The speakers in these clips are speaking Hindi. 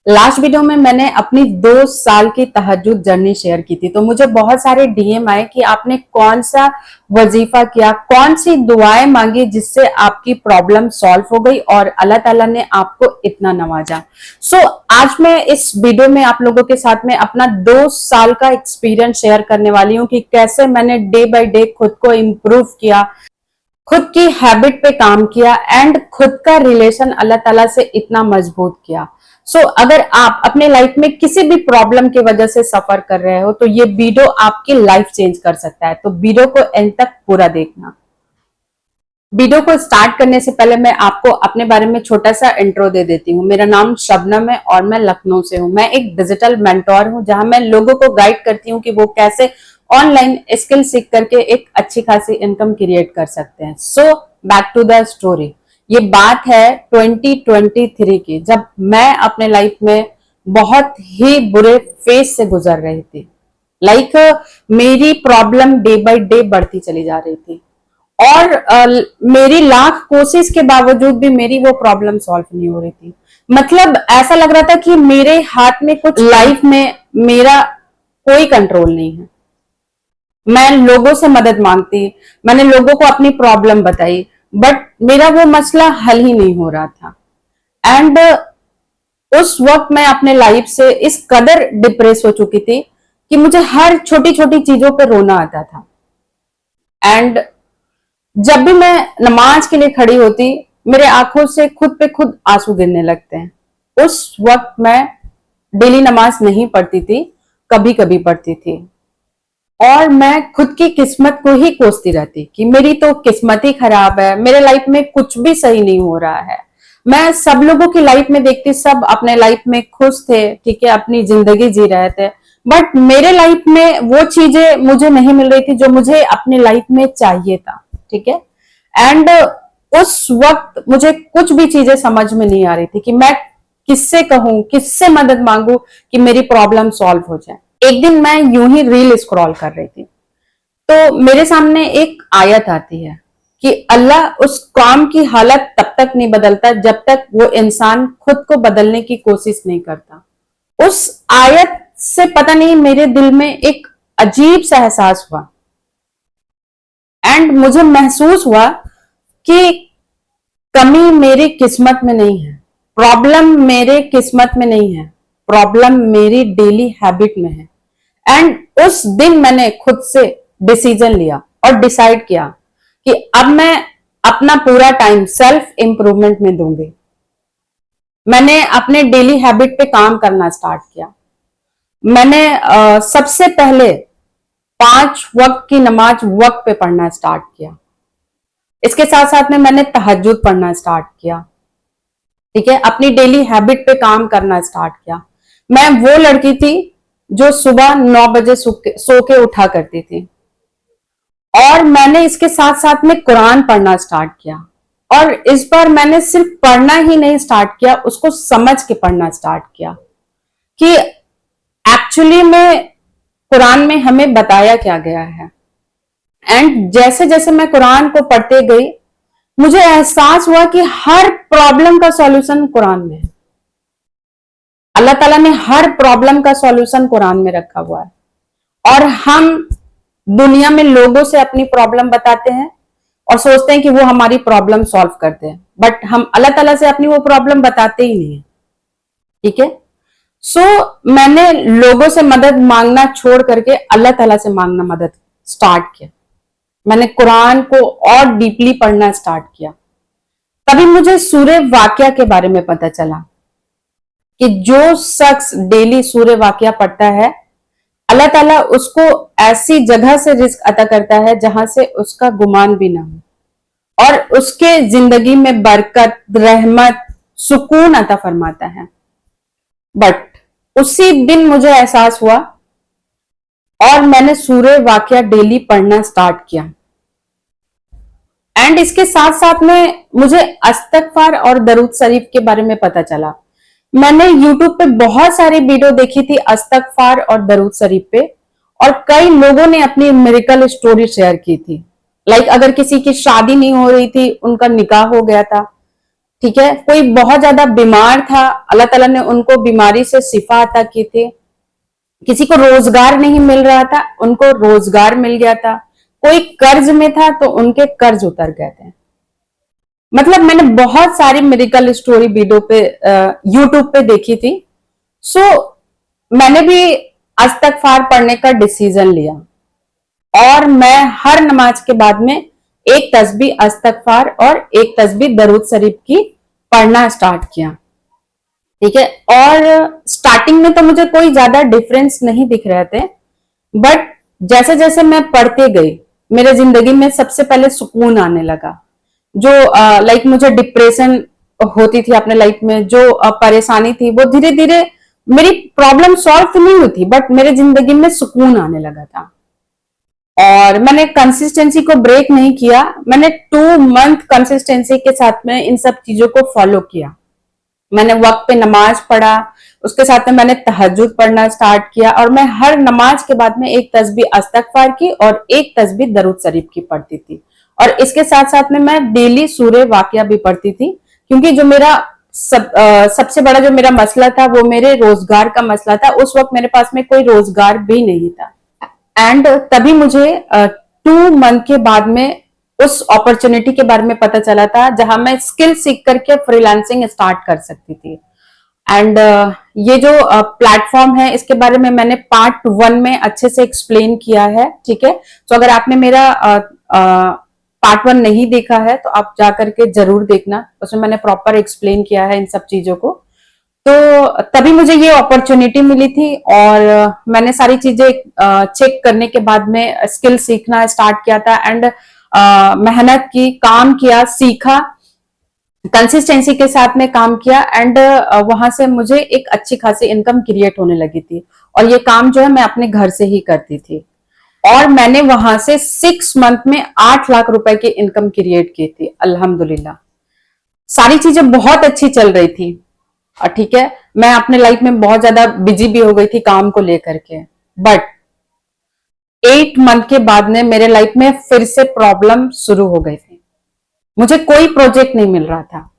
लास्ट वीडियो में मैंने अपनी 2 साल की तहज्जुद जर्नी शेयर की थी, तो मुझे बहुत सारे डीएम आए कि आपने कौन सा वजीफा किया, कौन सी दुआएं मांगी जिससे आपकी प्रॉब्लम सॉल्व हो गई और अल्लाह ताला ने आपको इतना नवाजा। आज मैं इस वीडियो में आप लोगों के साथ में अपना 2 साल का एक्सपीरियंस शेयर करने वाली हूँ कि कैसे मैंने डे बाय डे खुद को इम्प्रूव किया, खुद की हैबिट पे काम किया एंड खुद का रिलेशन अल्लाह ताला से इतना मजबूत किया। अगर आप अपने लाइफ में किसी भी प्रॉब्लम की वजह से सफर कर रहे हो तो ये वीडियो आपकी लाइफ चेंज कर सकता है। तो वीडियो को एंड तक पूरा देखना। वीडियो को स्टार्ट करने से पहले मैं आपको अपने बारे में छोटा सा इंट्रो दे देती हूँ। मेरा नाम शबनम है और मैं लखनऊ से हूँ। मैं एक डिजिटल मेंटोर हूँ जहां मैं लोगों को गाइड करती हूँ कि वो कैसे ऑनलाइन स्किल सीख करके एक अच्छी खासी इनकम क्रिएट कर सकते हैं। Back to the story. ये बात है 2023 की, जब मैं अपने लाइफ में बहुत ही बुरे फेज से गुजर रही थी। मेरी प्रॉब्लम डे बाय डे बढ़ती चली जा रही थी और मेरी लाख कोशिश के बावजूद भी मेरी वो प्रॉब्लम सॉल्व नहीं हो रही थी। मतलब ऐसा लग रहा था कि मेरे हाथ में कुछ, लाइफ में मेरा कोई कंट्रोल नहीं है। मैं लोगों से मदद मांगती, मैंने लोगों को अपनी प्रॉब्लम बताई, बट मेरा वो मसला हल ही नहीं हो रहा था। एंड उस वक्त मैं अपने लाइफ से इस कदर डिप्रेस हो चुकी थी कि मुझे हर छोटी छोटी चीजों पर रोना आता था। एंड जब भी मैं नमाज के लिए खड़ी होती, मेरे आंखों से खुद पे खुद आंसू गिरने लगते हैं। उस वक्त मैं डेली नमाज नहीं पढ़ती थी, कभी कभी पढ़ती थी और मैं खुद की किस्मत को ही कोसती रहती कि मेरी तो किस्मत ही खराब है, मेरे लाइफ में कुछ भी सही नहीं हो रहा है। मैं सब लोगों की लाइफ में देखती, सब अपने लाइफ में खुश थे, ठीक है, अपनी जिंदगी जी रहे थे, बट मेरे लाइफ में वो चीजें मुझे नहीं मिल रही थी जो मुझे अपनी लाइफ में चाहिए था, ठीक है। एंड उस वक्त मुझे कुछ भी चीजें समझ में नहीं आ रही थी कि मैं किससे कहूं, किससे मदद मांगू कि मेरी प्रॉब्लम सॉल्व हो जाए। एक दिन मैं यूं ही रील स्क्रॉल कर रही थी तो मेरे सामने एक आयत आती है कि अल्लाह उस कौम की हालत तब तक नहीं बदलता जब तक वो इंसान खुद को बदलने की कोशिश नहीं करता। उस आयत से पता नहीं मेरे दिल में एक अजीब सा एहसास हुआ एंड मुझे महसूस हुआ कि कमी मेरी किस्मत में नहीं है, प्रॉब्लम मेरे किस्मत में नहीं है, प्रॉब्लम मेरी डेली हैबिट में है। एंड उस दिन मैंने खुद से डिसीजन लिया और डिसाइड किया कि अब मैं अपना पूरा टाइम सेल्फ इंप्रूवमेंट में दूंगी। मैंने अपने डेली हैबिट पे काम करना स्टार्ट किया। मैंने सबसे पहले 5 वक्त की नमाज वक्त पे पढ़ना स्टार्ट किया। इसके साथ साथ में मैंने तहज्जुद पढ़ना स्टार्ट किया, ठीक है, अपनी डेली हैबिट पे काम करना स्टार्ट किया। मैं वो लड़की थी जो सुबह 9 बजे सो के उठा करती थी और मैंने इसके साथ साथ में कुरान पढ़ना स्टार्ट किया। और इस बार मैंने सिर्फ पढ़ना ही नहीं स्टार्ट किया, उसको समझ के पढ़ना स्टार्ट किया कि एक्चुअली में कुरान में हमें बताया क्या गया है। एंड जैसे जैसे मैं कुरान को पढ़ते गई, मुझे एहसास हुआ कि हर प्रॉब्लम का सॉल्यूशन कुरान में है। अल्लाह ताला ने हर प्रॉब्लम का सॉल्यूशन कुरान में रखा हुआ है और हम दुनिया में लोगों से अपनी प्रॉब्लम बताते हैं और सोचते हैं कि वो हमारी प्रॉब्लम सॉल्व करते हैं, बट हम अल्लाह ताला से अपनी वो प्रॉब्लम बताते ही नहीं है, ठीक है। मैंने लोगों से मदद मांगना छोड़ करके अल्लाह ताला से मांगना मदद स्टार्ट किया। मैंने कुरान को और डीपली पढ़ना स्टार्ट किया। तभी मुझे सूरह वाकिया के बारे में पता चला कि जो शख्स डेली सूरह वाकिया पढ़ता है, अल्लाह ताला उसको ऐसी जगह से रिस्क अता करता है जहां से उसका गुमान भी ना हो और उसके जिंदगी में बरकत, रहमत, सुकून अता फरमाता है। बट उसी दिन मुझे एहसास हुआ और मैंने सूरह वाकिया डेली पढ़ना स्टार्ट किया। एंड इसके साथ साथ में मुझे इस्तगफार और दरूद शरीफ के बारे में पता चला। मैंने यूट्यूब पे बहुत सारी वीडियो देखी थी इस्तगफार और दरूद शरीफ पे और कई लोगों ने अपनी मिरेकल स्टोरी शेयर की थी। अगर किसी की शादी नहीं हो रही थी, उनका निकाह हो गया था, ठीक है। कोई बहुत ज्यादा बीमार था, अल्लाह ताला ने उनको बीमारी से शिफा अता की थी। किसी को रोजगार नहीं मिल रहा था, उनको रोजगार मिल गया था। कोई कर्ज में था तो उनके कर्ज उतर गए थे। मतलब मैंने बहुत सारी मेडिकल स्टोरी वीडियो पे यूट्यूब पे देखी थी। सो मैंने भी इस्तगफार पढ़ने का डिसीजन लिया और मैं हर नमाज के बाद में एक तस्बीह इस्तगफार और एक तस्बीह दरूद शरीफ की पढ़ना स्टार्ट किया। ठीक है। और स्टार्टिंग में तो मुझे कोई ज्यादा डिफरेंस नहीं दिख रहे थे, बट जैसे जैसे मैं पढ़ते गई मेरे जिंदगी में सबसे पहले सुकून आने लगा। जो लाइक मुझे डिप्रेशन होती थी अपने लाइफ में, जो परेशानी थी, वो धीरे धीरे मेरी प्रॉब्लम सॉल्व तो नहीं हुई थी, बट मेरे जिंदगी में सुकून आने लगा था। और मैंने कंसिस्टेंसी को ब्रेक नहीं किया। मैंने 2 मंथ कंसिस्टेंसी के साथ में इन सब चीजों को फॉलो किया। मैंने वक्त पे नमाज पढ़ा, उसके साथ में मैंने तहज्जुद पढ़ना स्टार्ट किया और मैं हर नमाज के बाद में एक तस्बीह इस्तगफार की और एक तस्बीह दरूद शरीफ की पढ़ती थी। और इसके साथ साथ में मैं डेली सूरह वाकिया भी पढ़ती थी, क्योंकि जो मेरा सबसे बड़ा जो मेरा मसला था वो मेरे रोजगार का मसला था। उस वक्त मेरे पास में कोई रोजगार भी नहीं था। एंड तभी मुझे 2 मंथ के बाद में उस अपॉर्चुनिटी के बारे में पता चला था जहां मैं स्किल सीख करके फ्रीलांसिंग स्टार्ट कर सकती थी। एंड ये जो प्लेटफॉर्म है इसके बारे में मैंने पार्ट 1 में अच्छे से एक्सप्लेन किया है। ठीक है। तो अगर आपने मेरा पार्ट 1 नहीं देखा है तो आप जाकर के जरूर देखना, उसमें मैंने प्रॉपर एक्सप्लेन किया है इन सब चीजों को। तो तभी मुझे ये अपॉर्चुनिटी मिली थी और मैंने सारी चीजें चेक करने के बाद में स्किल सीखना स्टार्ट किया था। एंड मेहनत की, काम किया, सीखा, कंसिस्टेंसी के साथ में काम किया। एंड वहां से मुझे एक अच्छी खासी इनकम क्रिएट होने लगी थी और ये काम जो है मैं अपने घर से ही करती थी। और मैंने वहां से 6 मंथ में 8 लाख रुपए की इनकम क्रिएट की थी अल्हम्दुलिल्लाह। सारी चीजें बहुत अच्छी चल रही थी। ठीक है। मैं अपने लाइफ में बहुत ज्यादा बिजी भी हो गई थी काम को लेकर के, बट 8 मंथ के बाद में मेरे लाइफ में फिर से प्रॉब्लम शुरू हो गई थी। मुझे कोई प्रोजेक्ट नहीं मिल रहा था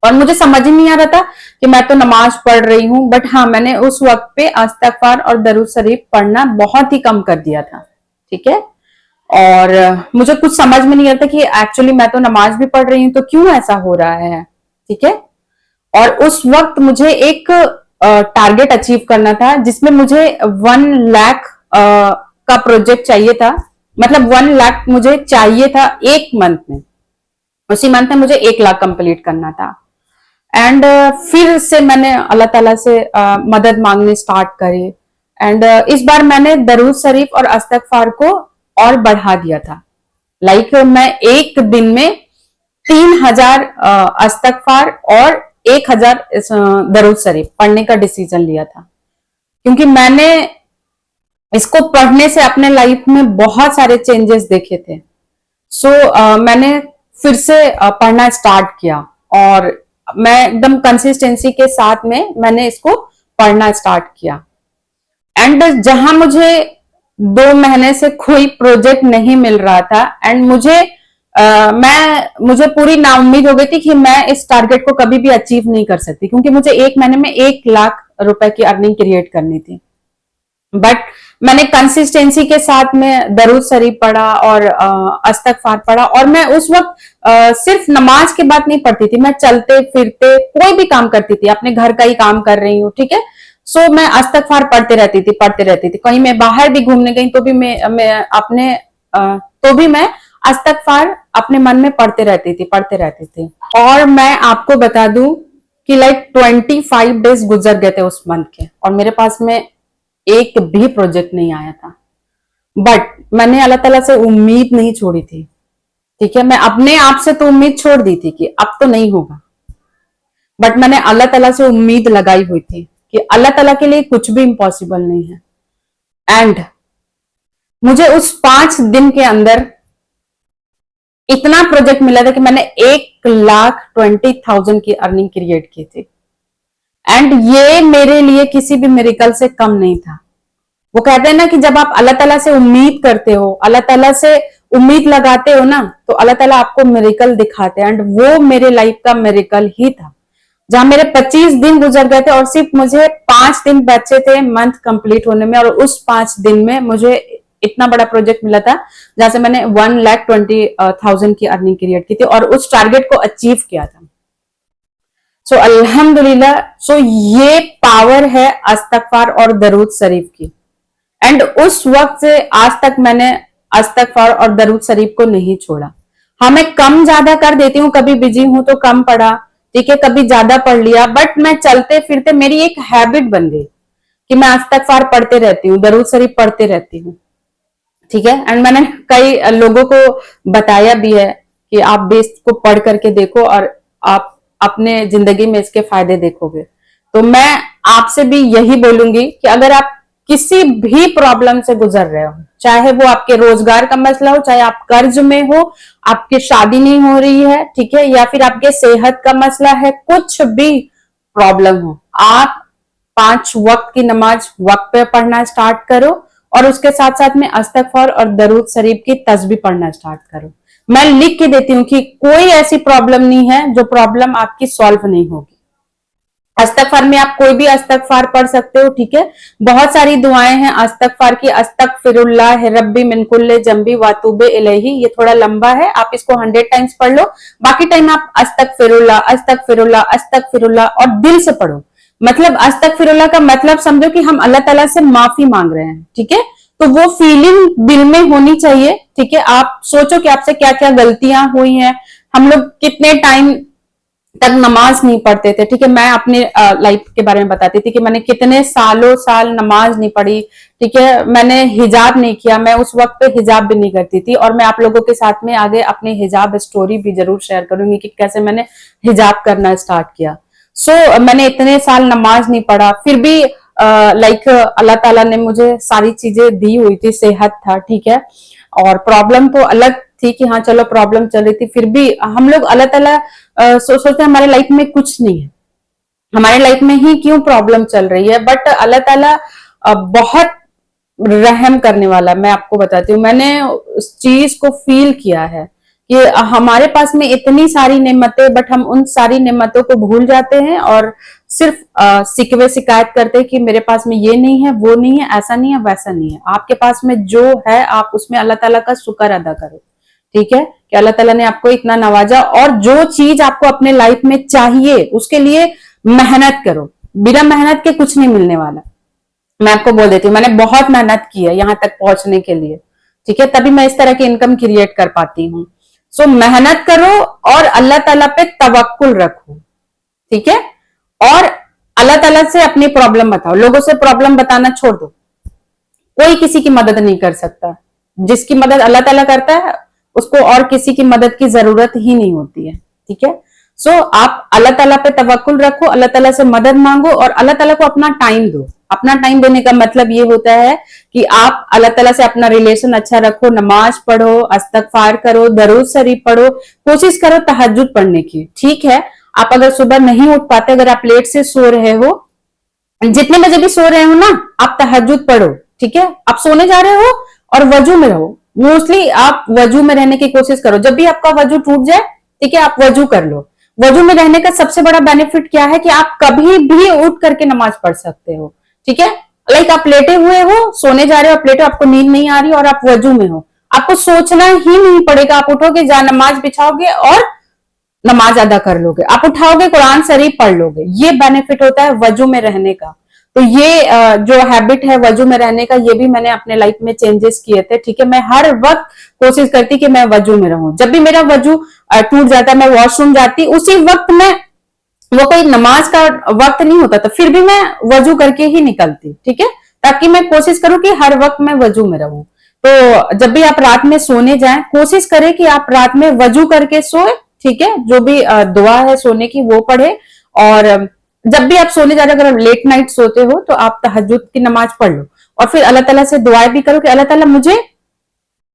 और मुझे समझ ही नहीं आ रहा था कि मैं तो नमाज पढ़ रही हूं, बट हाँ मैंने उस वक्त पे इस्तगफार और दरूद शरीफ पढ़ना बहुत ही कम कर दिया था। ठीक है। और मुझे कुछ समझ में नहीं आता कि एक्चुअली मैं तो नमाज भी पढ़ रही हूँ तो क्यों ऐसा हो रहा है। ठीक है। और उस वक्त मुझे एक टारगेट अचीव करना था जिसमें मुझे 1 लाख का प्रोजेक्ट चाहिए था। मतलब 1 लाख मुझे चाहिए था एक मंथ में, उसी मंथ में मुझे 1 लाख कंप्लीट करना था। एंड फिर से मैंने अल्लाह ताला से मदद मांगनी स्टार्ट करी। एंड इस बार मैंने दरूद शरीफ और इस्तगफार को और बढ़ा दिया था। लाइक मैं एक दिन में 3000 इस्तगफार और 1000 दरूद शरीफ पढ़ने का डिसीजन लिया था, क्योंकि मैंने इसको पढ़ने से अपने लाइफ में बहुत सारे चेंजेस देखे थे। सो मैंने फिर से पढ़ना स्टार्ट किया और मैं एकदम कंसिस्टेंसी के साथ में मैंने इसको पढ़ना स्टार्ट किया। एंड जहां मुझे 2 महीने से कोई प्रोजेक्ट नहीं मिल रहा था एंड मुझे पूरी नाउम्मीद हो गई थी कि मैं इस टारगेट को कभी भी अचीव नहीं कर सकती, क्योंकि मुझे एक महीने में 1 लाख रुपए की अर्निंग क्रिएट करनी थी। बट मैंने कंसिस्टेंसी के साथ में दरूद शरीफ पढ़ा और इस्तगफार पढ़ा। और मैं उस वक्त सिर्फ नमाज के बाद नहीं पढ़ती थी, मैं चलते फिरते कोई भी काम करती थी, अपने घर का ही काम कर रही हूँ। ठीक है। सो मैं इस्तगफार पढ़ते रहती थी। कहीं मैं बाहर भी घूमने गई तो भी मैं इस्तगफार अपने मन में पढ़ते रहती थी। और मैं आपको बता दूं कि लाइक 25 डेज गुजर गए थे उस मंथ के और मेरे पास में एक भी प्रोजेक्ट नहीं आया था। बट मैंने अल्लाह ताला से उम्मीद नहीं छोड़ी थी। ठीक है। मैं अपने आप से तो उम्मीद छोड़ दी थी कि अब तो नहीं होगा, बट मैंने अल्लाह ताला से उम्मीद लगाई हुई थी कि अल्लाह ताला के लिए कुछ भी इम्पॉसिबल नहीं है। एंड मुझे उस 5 दिन के अंदर इतना प्रोजेक्ट मिला था कि मैंने 1,20,000 की अर्निंग क्रिएट की थी। एंड ये मेरे लिए किसी भी मिरेकल से कम नहीं था। वो कहते हैं ना कि जब आप अल्लाह ताला से उम्मीद करते हो, अल्लाह ताला से उम्मीद लगाते हो ना, तो अल्लाह ताला आपको मिरेकल दिखाते हैं। एंड वो मेरे लाइफ का मिरेकल ही था, जहां मेरे 25 दिन गुजर गए थे और सिर्फ मुझे 5 दिन बचे थे मंथ कंप्लीट होने में, और उस 5 दिन में मुझे इतना बड़ा प्रोजेक्ट मिला था जहां से मैंने 1,20,000 की अर्निंग क्रिएट की थी और उस टारगेट को अचीव किया था। सो अल्हम्दुलिल्लाह। सो ये पावर है अस्तगफार और दरूद शरीफ की। एंड उस वक्त से आज तक मैंने अस्तगफार और दरूद शरीफ को नहीं छोड़ा। हाँ, मैं कम ज्यादा कर देती हूँ, कभी बिजी हूं तो कम पढ़ा, ठीक है, कभी ज्यादा पढ़ लिया, बट मैं चलते फिरते मेरी एक हैबिट बन गई कि मैं अस्तगफार पढ़ते रहती हूँ, दरूद शरीफ पढ़ते रहती हूँ, ठीक है। एंड मैंने कई लोगों को बताया भी है कि आप भी इसको पढ़ करके देखो और आप अपने जिंदगी में इसके फायदे देखोगे। तो मैं आपसे भी यही बोलूंगी कि अगर आप किसी भी प्रॉब्लम से गुजर रहे हो, चाहे वो आपके रोजगार का मसला हो, चाहे आप कर्ज में हो, आपकी शादी नहीं हो रही है, ठीक है, या फिर आपके सेहत का मसला है, कुछ भी प्रॉब्लम हो, आप 5 वक्त की नमाज वक्त पे पढ़ना स्टार्ट करो और उसके साथ साथ में अस्तगफार और दरूद शरीफ की तस्बीह पढ़ना स्टार्ट करो। मैं लिख के देती हूँ कि कोई ऐसी प्रॉब्लम नहीं है जो प्रॉब्लम आपकी सॉल्व नहीं होगी। अस्तगफार में आप कोई भी अस्तगफार पढ़ सकते हो, ठीक है। बहुत सारी दुआएं हैं अस्तगफार की। अस्तगफिरुल्लाह रब्बी मिन कुल्ले जंबी वातूबे इलैही, ये थोड़ा लंबा है, आप इसको 100 टाइम्स पढ़ लो। बाकी टाइम आप अस्तगफिरुल्लाह अस्तगफिरुल्लाह अस्तगफिरुल्लाह और दिल से पढ़ो। मतलब अस्तगफिरुल्लाह का मतलब समझो कि हम अल्लाह ताला से माफी मांग रहे हैं, ठीक है। तो वो फीलिंग दिल में होनी चाहिए, ठीक है। आप सोचो कि आपसे क्या क्या गलतियां हुई हैं। हम लोग कितने टाइम तक नमाज नहीं पढ़ते थे, ठीक है। मैं अपने लाइफ के बारे में बताती थी कि मैंने कितने सालों साल नमाज नहीं पढ़ी, ठीक है। मैंने हिजाब नहीं किया, मैं उस वक्त पे हिजाब भी नहीं करती थी, और मैं आप लोगों के साथ में आगे अपनी हिजाब स्टोरी भी जरूर शेयर करूंगी कि कैसे मैंने हिजाब करना स्टार्ट किया। मैंने इतने साल नमाज नहीं पढ़ा, फिर भी लाइक अल्लाह ताला ने मुझे सारी चीजें दी हुई थी, सेहत था, ठीक है। और प्रॉब्लम तो अलग थी कि हाँ चलो प्रॉब्लम चल रही थी, फिर भी हम लोग अल्लाह ताला सोचते हमारे लाइफ में कुछ नहीं है, हमारे लाइफ में ही क्यों प्रॉब्लम चल रही है। बट अल्लाह ताला बहुत रहम करने वाला। मैं आपको बताती हूँ, मैंने उस चीज को फील किया है कि हमारे पास में इतनी सारी नेमतें, बट हम उन सारी नेमतों को भूल जाते हैं और सिर्फ शिकवे शिकायत करते हैं कि मेरे पास में ये नहीं है, वो नहीं है, ऐसा नहीं है, वैसा नहीं है। आपके पास में जो है आप उसमें अल्लाह ताला का शुक्र अदा करो, ठीक है, कि अल्लाह ताला ने आपको इतना नवाजा। और जो चीज आपको अपने लाइफ में चाहिए उसके लिए मेहनत करो, बिना मेहनत के कुछ नहीं मिलने वाला। मैं आपको बोल देती हूँ, मैंने बहुत मेहनत की है यहाँ तक पहुंचने के लिए, ठीक है, तभी मैं इस तरह की इनकम क्रिएट कर पाती हूँ। सो मेहनत करो और अल्लाह ताला पे तवक्कुल रखो, ठीक है। और अल्लाह ताला से अपनी प्रॉब्लम बताओ, लोगों से प्रॉब्लम बताना छोड़ दो। कोई किसी की मदद नहीं कर सकता, जिसकी मदद अल्लाह ताला करता है उसको और किसी की मदद की जरूरत ही नहीं होती है, ठीक है। सो आप अल्लाह ताला पे तवक्कुल रखो, अल्लाह ताला से मदद मांगो और अल्लाह ताला को अपना टाइम दो। अपना टाइम देने का मतलब ये होता है कि आप अल्लाह ताला से अपना रिलेशन अच्छा रखो, नमाज पढ़ो, अस्तगफार करो, दरूद शरीफ पढ़ो, कोशिश करो तहज्जुद पढ़ने की, ठीक है। आप अगर सुबह नहीं उठ पाते, अगर आप लेट से सो रहे हो, जितने बजे भी सो रहे हो ना, आप तहज्जुद पढ़ो, ठीक है। आप सोने जा रहे हो और वजू में रहो, मोस्टली आप वजू में रहने की कोशिश करो। जब भी आपका वजू टूट जाए, ठीक है, आप वजू कर लो। वजू में रहने का सबसे बड़ा बेनिफिट क्या है कि आप कभी भी उठ करके नमाज पढ़ सकते हो, ठीक है। लाइक आप लेटे हुए हो, सोने जा रहे हो, आप लेटे हो, आपको नींद नहीं आ रही और आप वजू में हो, आपको सोचना ही नहीं पड़ेगा। आप उठोगे, जा नमाज बिछाओगे और नमाज अदा कर लोगे, आप उठाओगे, कुरान शरीफ पढ़ लोगे। ये बेनिफिट होता है वजू में रहने का। तो ये जो हैबिट है वजू में रहने का, ये भी मैंने अपने लाइफ में चेंजेस किए थे, ठीक है। मैं हर वक्त कोशिश करती कि मैं वजू में रहूं। जब भी मेरा वजू टूट जाता, मैं वॉशरूम जाती, उसी वक्त मैं, वो कोई नमाज का वक्त नहीं होता था, फिर भी मैं वजू करके ही निकलती, ठीक है, ताकि मैं कोशिश करूं कि हर वक्त मैं वजू में रहूं। तो जब भी आप रात में सोने जाएं, कोशिश करें कि आप रात में वजू करके सोए, ठीक है। जो भी दुआ है सोने की वो पढ़े। और जब भी आप सोने जा रहे हो, अगर आप लेट नाइट सोते हो तो आप तहज्जुद की नमाज पढ़ लो और फिर अल्लाह ताला से दुआएं भी करो कि अल्लाह ताला मुझे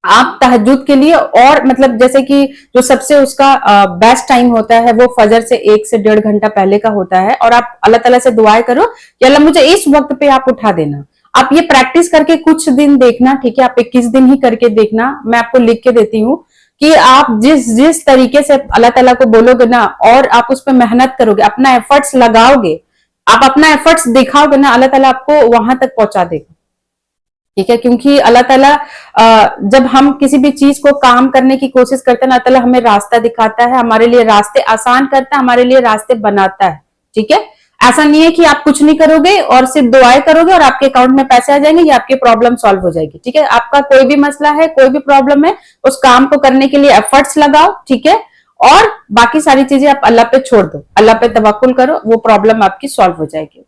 आप तहज्जुद के लिए, और मतलब जैसे कि जो सबसे उसका बेस्ट टाइम होता है वो फजर से 1 से 1.5 घंटा पहले का होता है, और आप अल्लाह ताला से दुआएं करो कि अल्लाह मुझे इस वक्त पे आप उठा देना। आप ये प्रैक्टिस करके कुछ दिन देखना, ठीक है, आप 21 दिन ही करके देखना। मैं आपको लिख के देती हूँ कि आप जिस जिस तरीके से अल्लाह ताला को बोलोगे ना, और आप उस पर मेहनत करोगे, अपना एफर्ट्स लगाओगे, आप अपना एफर्ट्स दिखाओगे ना, अल्लाह ताला आपको वहां तक पहुंचा देगा, ठीक है। क्योंकि अल्लाह ताला जब हम किसी भी चीज को काम करने की कोशिश करते हैं ना, अल्लाह ताला हमें रास्ता दिखाता है, हमारे लिए रास्ते आसान करता है, हमारे लिए रास्ते बनाता है, ठीक है। ऐसा नहीं है कि आप कुछ नहीं करोगे और सिर्फ दुआएं करोगे और आपके अकाउंट में पैसे आ जाएंगे या आपकी प्रॉब्लम सॉल्व हो जाएगी, ठीक है। आपका कोई भी मसला है, कोई भी प्रॉब्लम है, उस काम को करने के लिए एफर्ट्स लगाओ, ठीक है। और बाकी सारी चीजें आप अल्लाह पे छोड़ दो, अल्लाह पे तवक्कुल करो, वो प्रॉब्लम आपकी सॉल्व हो जाएगी।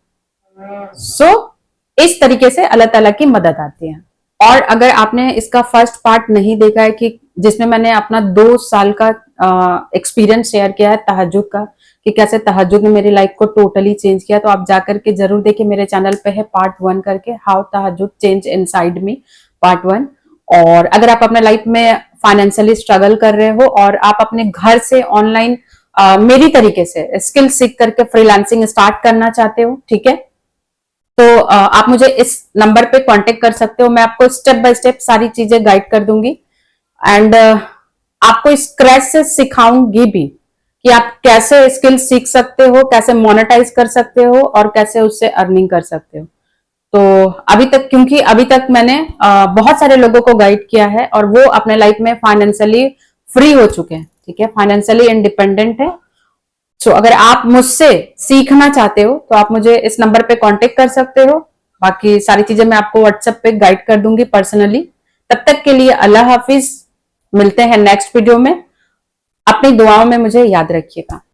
सो इस तरीके से अल्लाह ताला की मदद आती है। और अगर आपने इसका फर्स्ट पार्ट नहीं देखा है, कि जिसमें मैंने अपना 2 साल का एक्सपीरियंस शेयर किया है तहज्जुद का, कि कैसे तहज्जुद ने मेरी लाइफ को टोटली चेंज किया, तो आप जाकर के जरूर देखिए, मेरे चैनल पे है पार्ट 1 करके, हाउ तहज्जुद चेंज इनसाइड मी, पार्ट 1। और अगर आप अपने लाइफ में फाइनेंशियली स्ट्रगल कर रहे हो और आप अपने घर से ऑनलाइन मेरी तरीके से स्किल सीख करके फ्रीलांसिंग स्टार्ट करना चाहते हो, ठीक है, तो आप मुझे इस नंबर पे कांटेक्ट कर सकते हो। मैं आपको स्टेप बाय स्टेप सारी चीजें गाइड कर दूंगी, एंड आपको स्क्रैच से सिखाऊंगी भी कि आप कैसे स्किल सीख सकते हो, कैसे मोनेटाइज कर सकते हो और कैसे उससे अर्निंग कर सकते हो। तो अभी तक, क्योंकि अभी तक मैंने बहुत सारे लोगों को गाइड किया है और वो अपने लाइफ में फाइनेंशियली फ्री हो चुके हैं, ठीक है, फाइनेंशियली इंडिपेंडेंट है। सो अगर आप मुझसे सीखना चाहते हो तो आप मुझे इस नंबर पे कांटेक्ट कर सकते हो। बाकी सारी चीजें मैं आपको व्हाट्सएप पे गाइड कर दूंगी पर्सनली। तब तक के लिए अल्लाह हाफिज, मिलते हैं नेक्स्ट वीडियो में। अपनी दुआओं में मुझे याद रखिएगा।